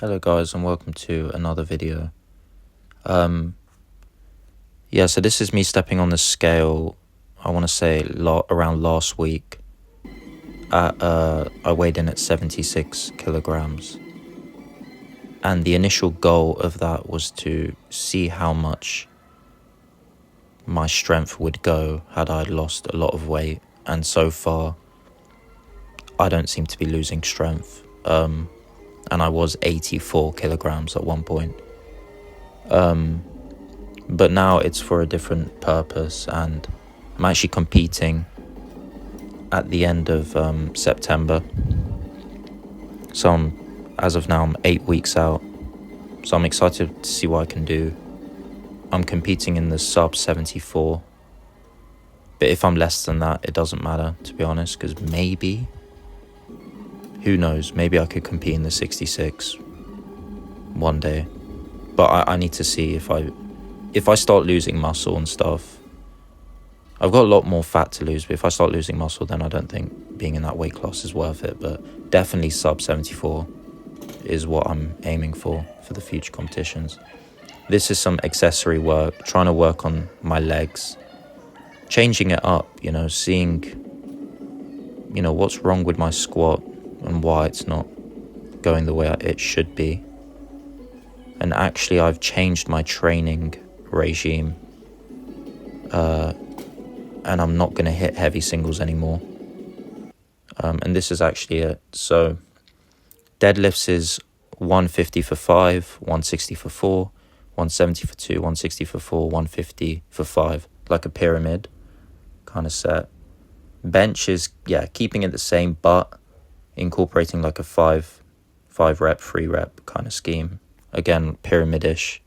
Hello guys and welcome to another video. So this is me stepping on the scale, I want to say around last week. I weighed in at 76 kilograms. And the initial goal of that was to see how much my strength would go had I lost a lot of weight. And so far, I don't seem to be losing strength. And I was 84 kilograms at one point. But now it's for a different purpose, and I'm actually competing at the end of September. So as of now, I'm 8 weeks out. So I'm excited to see what I can do. I'm competing in the sub 74. But if I'm less than that, it doesn't matter, to be honest, because maybe, who knows, maybe I could compete in the 66 one day. But I need to see if I start losing muscle and stuff. I've got a lot more fat to lose, but if I start losing muscle, then I don't think being in that weight class is worth it. But definitely sub 74 is what I'm aiming for the future competitions. This is some accessory work, trying to work on my legs, changing it up, seeing, what's wrong with my squat and why it's not going the way it should be. And actually, I've changed my training regime, and I'm not going to hit heavy singles anymore. And this is actually it. So deadlifts is 150 for 5, 160 for 4, 170 for 2, 160 for 4, 150 for 5, like a pyramid kind of set. Bench is, keeping it the same, but incorporating like a 5 rep, 3 rep kind of scheme. Again, pyramidish.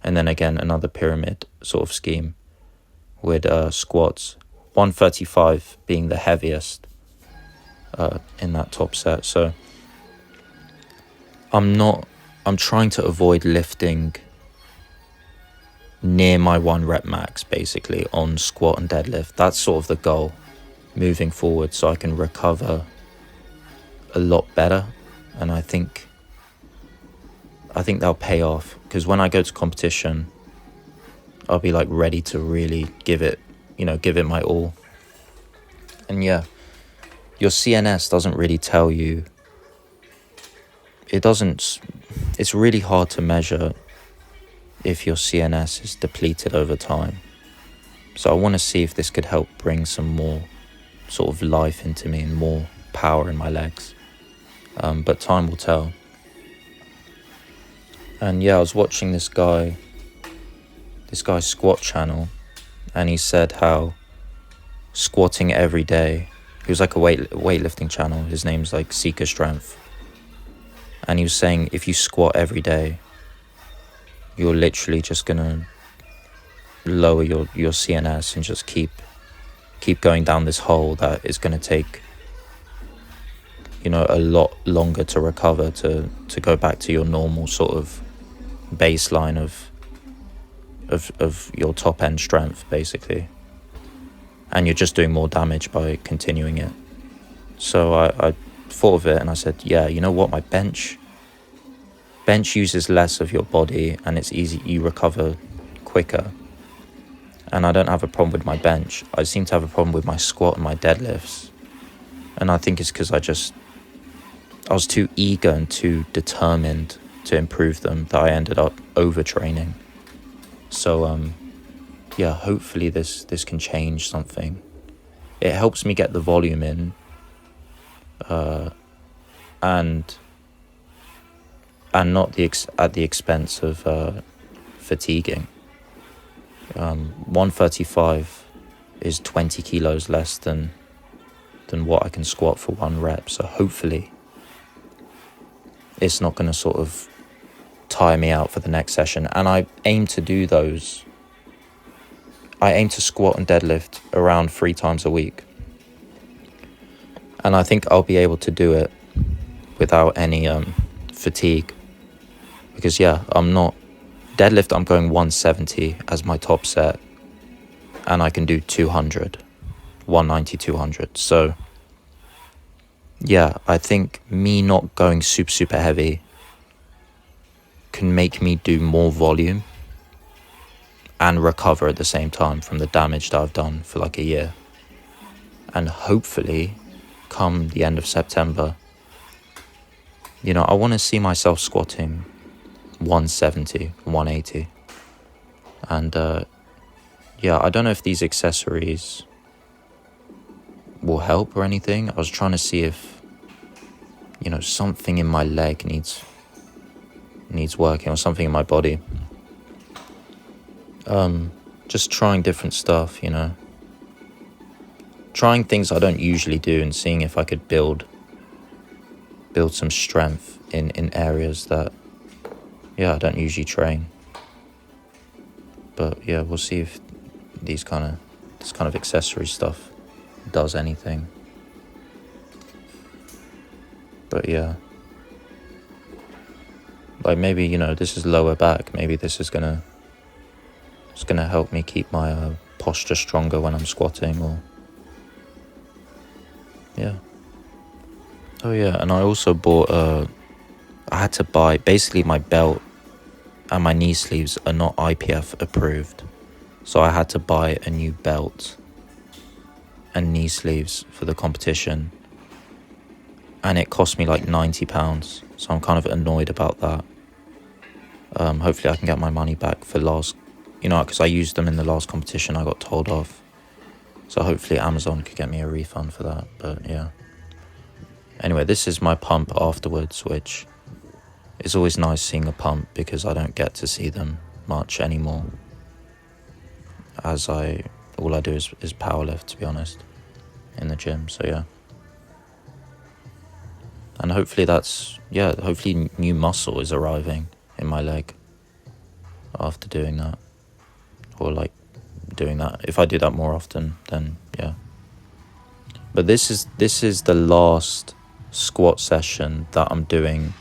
And then again, another pyramid sort of scheme with squats. 135 being the heaviest in that top set. So I'm trying to avoid lifting near my 1 rep max, basically, on squat and deadlift. That's sort of the goal moving forward, so I can recover a lot better. And I think that'll pay off, because when I go to competition, I'll be like ready to really give it my all. And your CNS doesn't really tell you. It's really hard to measure if your CNS is depleted over time. So I want to see if this could help bring some more sort of life into me and more power in my legs. But time will tell. And I was watching this guy's squat channel, and he said how squatting every day, he was like a weightlifting channel, his name's like Seeker Strength, and he was saying if you squat every day, you're literally just gonna lower your CNS and just keep going down this hole that is gonna take a lot longer to recover, to go back to your normal sort of baseline of your top end strength, basically. And you're just doing more damage by continuing it. So I thought of it and I said, you know what, my bench uses less of your body and it's easy, you recover quicker. And I don't have a problem with my bench. I seem to have a problem with my squat and my deadlifts. And I think it's because I was too eager and too determined to improve them that I ended up overtraining. So hopefully this can change something. It helps me get the volume in, and not at the expense of fatiguing. 135 is 20 kilos less than what I can squat for 1 rep. So hopefully it's not going to sort of tire me out for the next session. And I aim to do those. I aim to squat and deadlift around 3 times a week. And I think I'll be able to do it without any fatigue. Because I'm not deadlift, I'm going 170 as my top set. And I can do 200, 190, 200. So I think me not going super heavy can make me do more volume and recover at the same time from the damage that I've done for like a year. And hopefully, come the end of September, you know, I want to see myself squatting 170, 180. And yeah, I don't know if these accessories will help or anything. I was trying to see if, you know, something in my leg needs working, or something in my body. Just trying different stuff, you know. Trying things I don't usually do and seeing if I could build some strength in areas that, yeah, I don't usually train. But yeah, we'll see if this kind of accessory stuff does anything. But yeah, like maybe, you know, this is lower back. Maybe this is gonna help me keep my posture stronger when I'm squatting, or yeah. Oh yeah, and I also bought I had to buy, basically my belt and my knee sleeves are not IPF approved, so I had to buy a new belt and knee sleeves for the competition, and it cost me like £90, so I'm kind of annoyed about that. Hopefully I can get my money back for last, you know, because I used them in the last competition I got told off, so hopefully Amazon could get me a refund for that. But yeah, anyway, this is my pump afterwards, which is always nice seeing a pump because I don't get to see them much anymore, as all I do is powerlift, to be honest, in the gym. So yeah, and hopefully hopefully new muscle is arriving in my leg after doing that, or like doing that. If I do that more often, then yeah. But this is the last squat session that I'm doing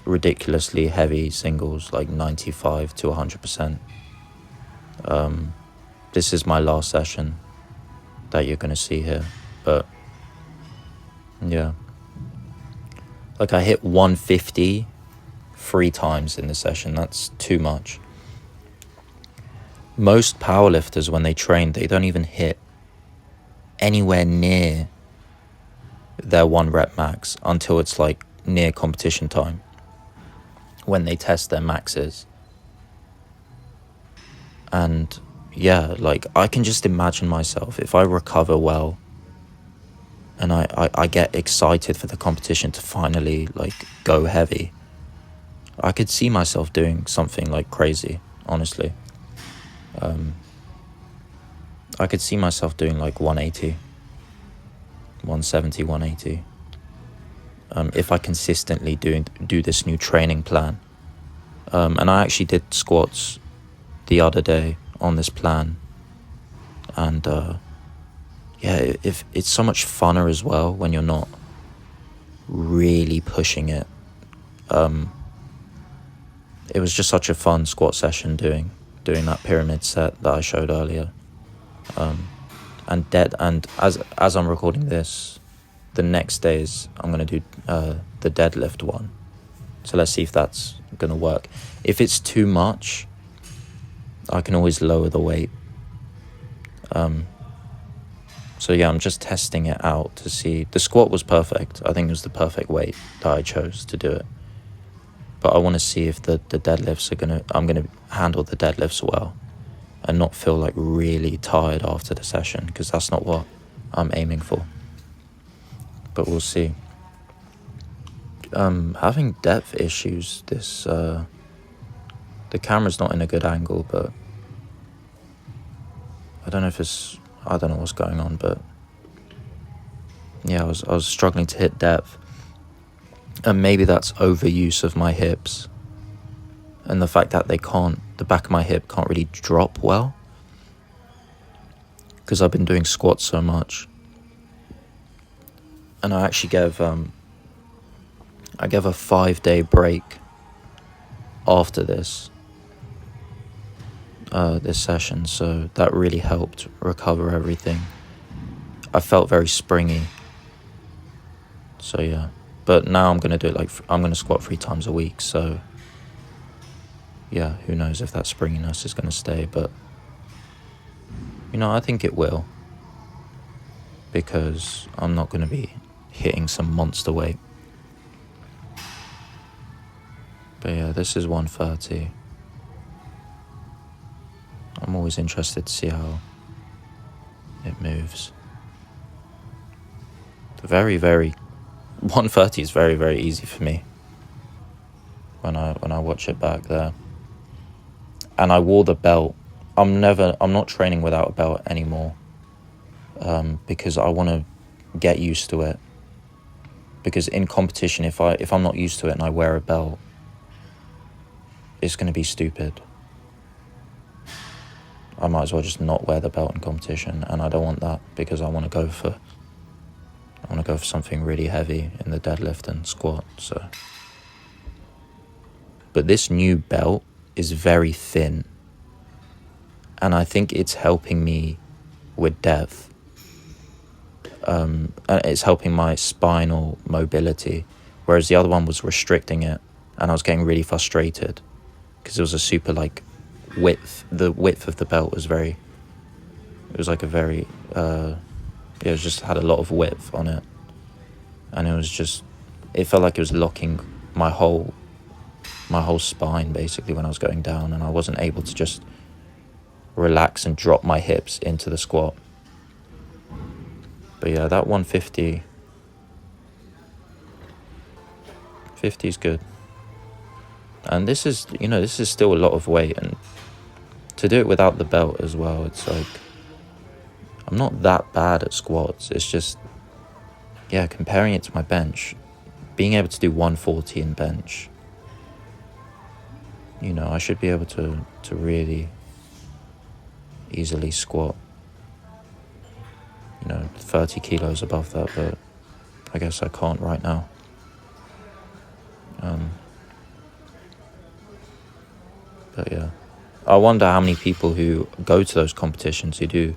ridiculously heavy singles, like 95 to 100%. This is my last session that you're going to see here. But yeah, like I hit 150 3 times in the session. That's too much. Most powerlifters, when they train, they don't even hit anywhere near their 1 rep max until it's like near competition time, when they test their maxes. And yeah, like I can just imagine myself, if I recover well and I get excited for the competition to finally like go heavy, I could see myself doing something like crazy, honestly. I could see myself doing like 180, 170, 180. If I consistently do this new training plan. And I actually did squats the other day on this plan. And yeah, if it's so much funner as well when you're not really pushing it. It was just such a fun squat session doing that pyramid set that I showed earlier. And as I'm recording this, the next days I'm going to do the deadlift one. So let's see if that's going to work. If it's too much, I can always lower the weight. So yeah, I'm just testing it out to see. The squat was perfect. I think it was the perfect weight that I chose to do it. But I want to see if the deadlifts I'm going to handle the deadlifts well and not feel like really tired after the session, because that's not what I'm aiming for. But we'll see. Having depth issues, the camera's not in a good angle, but I don't know what's going on, but yeah, I was struggling to hit depth. And maybe that's overuse of my hips and the fact that the back of my hip can't really drop well, because I've been doing squats so much. And I actually gave a 5-day break after this session, so that really helped recover everything. I felt very springy. So yeah, But now I'm going to do it I'm going to squat 3 times a week. So yeah, who knows if that springiness is going to stay. But, I think it will. Because I'm not going to be hitting some monster weight. But yeah, this is 130. I'm always interested to see how it moves. Very, very 130 is very, very easy for me when I watch it back there. And I wore the belt. I'm not training without a belt anymore, because I want to get used to it. Because in competition, if I'm not used to it and I wear a belt, it's going to be stupid. I might as well just not wear the belt in competition, and I don't want that, because I want to go for something really heavy in the deadlift and squat. So, but this new belt is very thin, and I think it's helping me with depth. And it's helping my spinal mobility, whereas the other one was restricting it, and I was getting really frustrated because it was a super width. The width of the belt was it just had a lot of width on it, and it felt like it was locking my whole spine basically when I was going down, and I wasn't able to just relax and drop my hips into the squat. But yeah, that 150 is good. And this is still a lot of weight, and to do it without the belt as well, it's like, I'm not that bad at squats. It's just, comparing it to my bench, being able to do 140 in bench, I should be able to really easily squat, 30 kilos above that, but I guess I can't right now. But yeah, I wonder how many people who go to those competitions who do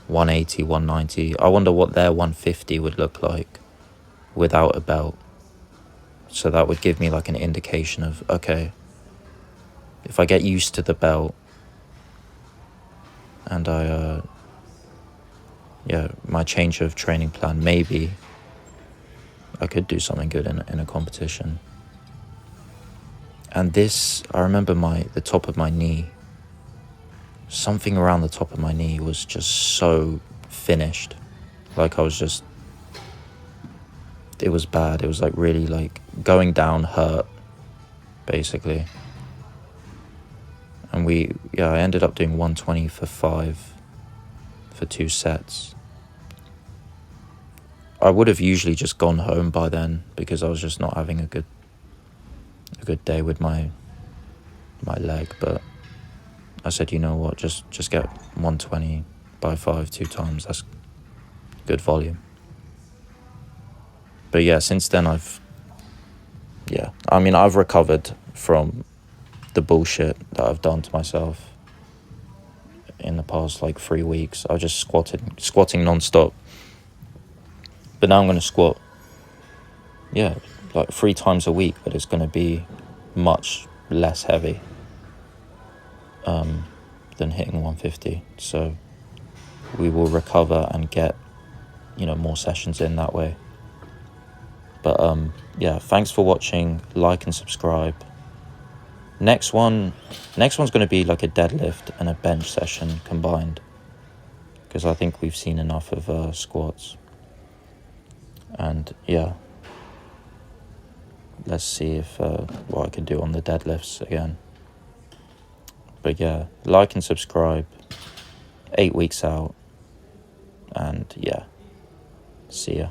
180, 190, I wonder what their 150 would look like without a belt. So that would give me an indication of, okay, if I get used to the belt and my change of training plan, maybe I could do something good in a competition. And this, I remember the top of my knee, something around the top of my knee was just so finished. It was bad. It was really going down hurt, basically. And I ended up doing 120 for 5 for 2 sets. I would have usually just gone home by then, because I was just not having a good day with my leg. But I said, you know what, just get 120 by 5 2 times. That's good volume. But yeah, since then I've recovered from the bullshit that I've done to myself in the past 3 weeks. I was just squatting non-stop. But now I'm going to squat 3 times a week, but it's going to be much less heavy than hitting 150. So we will recover and get more sessions in that way. But thanks for watching. Like and subscribe. Next one's going to be a deadlift and a bench session combined, because I think we've seen enough of squats. And let's see if what I can do on the deadlifts again. But like and subscribe. 8 weeks out, and see ya.